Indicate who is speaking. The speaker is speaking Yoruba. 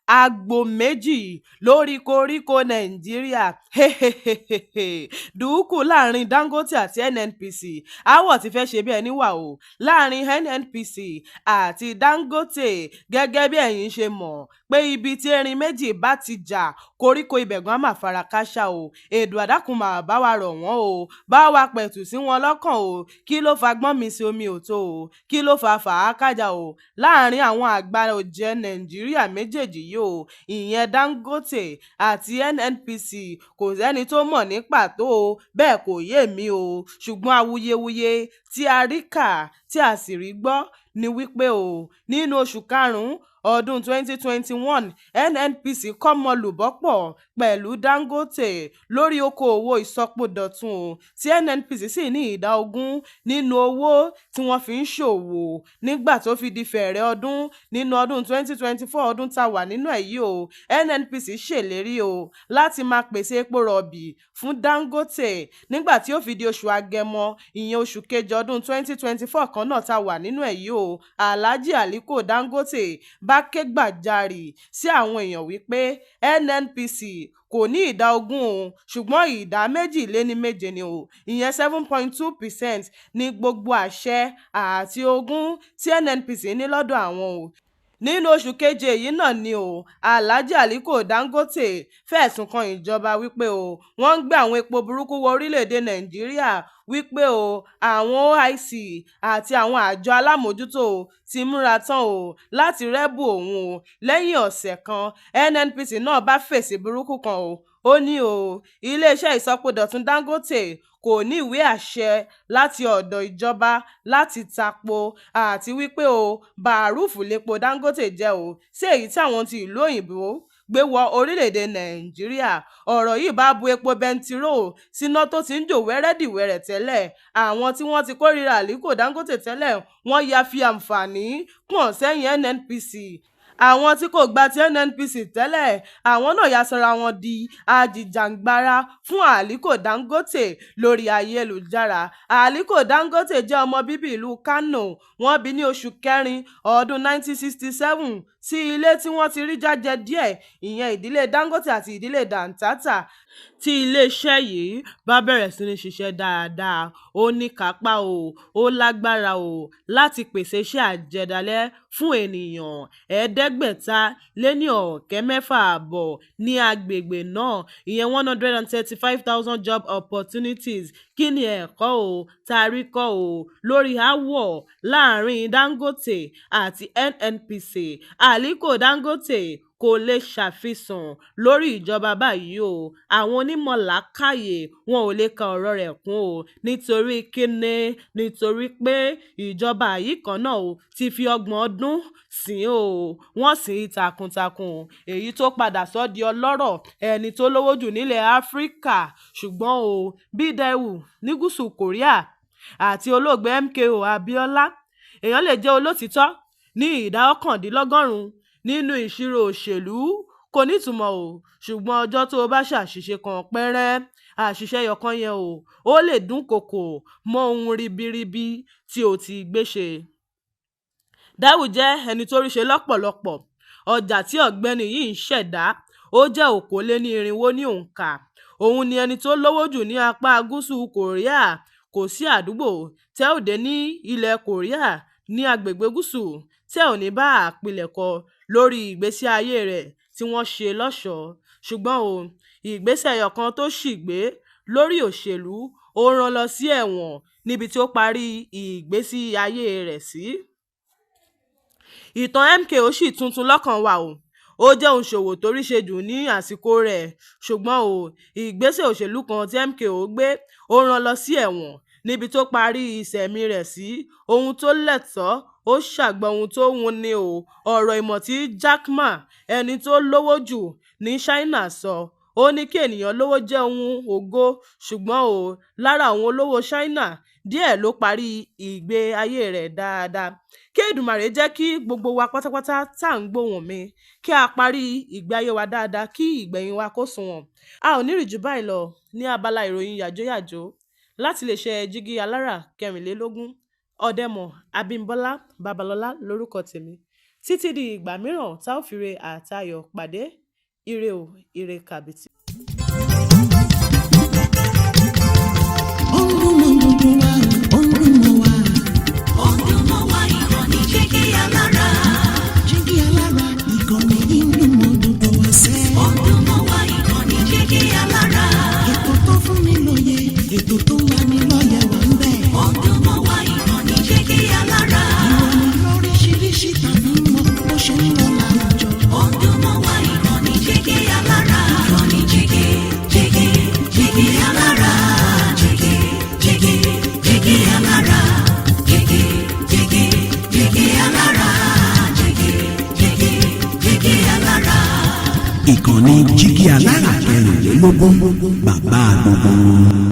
Speaker 1: àgbò méjì lórí koríko nàìjíríà dùúkù láàrin Dangote àti NNPC. Aáwọ̀ ti fẹ́ ṣe bí ẹni wà o láàrin NNPC àti Dangote, gẹ́gẹ́ bí ẹ̀yin ṣe mọ̀ pé ibi tí erin méjì bá ti jà koríko ibẹ̀ gan máa fara káṣá o. Èdù àdákùn máa bá wa rọ̀ wọ́n o, bá wa pẹ̀tù sí wọn lọ́kàn o. Kí ló fa gbọ́n mi sí omi òtó o, kí ló fa fàákájà o láàrin àwọn àgbà ọ̀jẹ̀ nàìjíríà méjèèjì yìí o, ìyẹn Dangote àti NNPC. Kò sẹ́ni tó mọ̀ ní pàtó o, bẹ́ẹ̀ kò yé mi o, ṣùgbọ́n awuyewuye tí a rí kà tí a sì rí gbọ́ ni wípé o nínú oṣù karùn-ún ọdún 2021 NNPC kọ́mọlùbọ́pọ̀ pẹ̀lú Dangote lórí okòòwò ìsọpọ̀dọ̀tun o, tí NNPC sì ní ìdá 20 nínú owó tí wọ́n fi ń ṣòwò. Nígbà tó fi di fẹ̀rẹ̀ ọdún nínú ọdún 2024 ọdún tá wà nínú ẹ̀ yìí o, NNPC ṣèlérí o láti máa pèsè epo rọ̀bì fún Dangote. Nígbà tí ó fi di oṣù Agẹmọ ìyẹn oṣù kejì ọdún 2024 kan náà tá wà nínú ẹ̀ yìí o, Alhaji Aliko Dangote bá ké gbàjarì sí àwọn èèyàn wípé NNPC kò ní ìdá 20 o, ṣùgbọ́n ìdá 2.7 ni o, ìyẹn 7.2% ní gbogbo àṣẹ àti ogún tí NNPC ní lọ́dọ̀ àwọn o. Nínú oṣù keje yìí náà ni o, Alhaji Aliko Dangote fẹ̀sùn kan ìjọba wípé o wọ́n ń gbé àwọn epo burúkú wọ orílẹ̀-èdè Nàìjíríà, wípé o àwọn OIC àti àwọn àjọ alámòójútó ti múra tán o láti rẹ́bù òun o. Lẹ́yìn ọ̀sẹ̀ kan NNPC náà bá fèsì burúkú kan o, ó ní o iléeṣẹ́ ìsọpọ̀dọ̀tun Dangote kò ní ìwé àṣẹ láti ọ̀dọ̀ ìjọba láti tapo, àti wípé o bàrúùfù lepo Dangote jẹ́ o sí èyí tí àwọn ti ìlú òyìnbó gbé wọ orílẹ̀-èdè Nàìjíríà. Ọ̀rọ̀ yìí bá bu epo bẹntiró síná tó ti ń jò wẹ́rẹ́dìwẹ̀rẹ̀ tẹ́lẹ̀. Àwọn tí wọ́n ti kórìíra Aliko Dangote tẹ́lẹ̀ wọ́n ya fi àǹfààní pọ̀n sẹ́yìn NNPC. Àwọn tí kò gba ti NNPC tẹ́lẹ̀ àwọn náà ya sọra wọn di ajìjàǹgbara fún Aliko Dangote lórí ayélujára. Aliko Dangote jẹ́ ọmọ bíbí ìlú Kano. Wọ́n bí ní oṣù kẹrin ọdún 1967 sí ilé tí wọ́n ti rí jájẹ díẹ̀, ìyẹn ìdílé Dangote àti ìdílé Dantata. Tí iléeṣẹ́ yìí bá bẹ̀rẹ̀ sí ní ṣiṣẹ́ dáadáa, ó ní kápá o, ó lágbára o láti pèsè iṣẹ́ àjẹdálẹ̀ fún ènìyàn 576 ní agbègbè náà, ìyẹn 135,000 job opportunities. Kí ni ẹ̀kọ́ o tarí kọ́ o lórí aáwọ̀ láàrin Dangote àti NNPC? Aliko Dangote kò lè ṣàfihàn lórí ìjọba báyìí o. Àwọn onímọ̀ làákàyè wọn ò lè ka ọ̀rọ̀ rẹ̀ kún o. Nítorí kíni? Nítorí pé ìjọba yìí kan náà o ti fi 30 ọdún sìn o, wọ́n sìn takuntakun, èyí tó padà sọ di ọlọ́rọ̀, ẹni tó lówó jù nílẹ̀ Áfíríkà. Ṣùgbọ́n o bí Daewoo ní gúúsù Korea àti olóògbé MKO Abiola, èèyàn lè jẹ́ olótìítọ́ ní ìdá 99 nínú ìṣirò òṣèlú kò nítumọ̀ o, ṣùgbọ́n ọjọ́ tó o bá ṣàṣìṣe kan pẹ́rẹ́, àṣìṣe ẹyọkan yẹn o ó lè dúnkòokò mọ́ ohun ribiribi tí o ti gbé ṣe. Daewoo jẹ́ ẹni tó ríṣe lọ́pọ̀lọpọ̀. Ọjà tí ọ̀gbẹ́ni yìí ń ṣẹ̀dá ó jẹ́ 440 ní òǹkà. Òun ni ẹni tó lówó jù ní apá gúúsù Korea. Kò sí àdúgbò tẹ́ ò dé ní ilẹ̀ Korea ní agbègbè gúúsù tẹ́ ò ní bá àpilẹ̀kọ lórí ìgbésí ayé rẹ̀ tí wọ́n ṣe lọ́ṣọ̀ọ́. Ṣùgbọ́n o ìgbésẹ̀ ẹyọkan tó sì gbé lórí òṣèlú ó rán lọ sí ẹ̀wọ̀n níbi tí ó parí ìgbésí ayé rẹ̀ sí. Ìtàn MKO sì tuntun lọ́kàn wa o. Ó jẹ́ òǹṣòwò tó ríṣe jù ní àsìkò rẹ̀, ṣùgbọ́n o ìgbésẹ̀ òṣèlú kan tí MKO gbé ó rán lọ sí ẹ̀wọ̀n níbi tó parí ìṣẹ̀mí rẹ̀ sí. Ohun tó lẹ́tọ̀ọ́ ó ṣàgbọ́n ohun tó wun ni o. Ọ̀rọ̀ ìmọ̀ tí Jack Ma, ẹni tó lówó jù ní China sọ, ó ní kí ènìyàn lówó jẹ́ ohun ògo, ṣùgbọ́n o lára àwọn olówó China díẹ̀ ló parí ìgbé ayé rẹ̀ dáadáa. Kí Èdùmàrè jẹ́ kí gbogbo wa pátápátá tá à ń gbóhùn mi kí a parí ìgbé ayé wa dáadáa, kí ìgbẹ̀yìn wa kó sunwọ̀n. A ò ní rí jù báyìí lọ ní abala ìròyìn yàjóyàjó láti iléeṣẹ́ Jígí Alára 24. Ọ̀dẹ́mọ̀ Abímbọ́lá Babalọ́lá lórúkọ tèmi. títí di ìgbà mìíràn tá ò fi re àtayọ̀ pàdé. Ire o, ire kàbìtì.
Speaker 2: Ìkànnì Jígí Alára 24, bàbá gbogbo.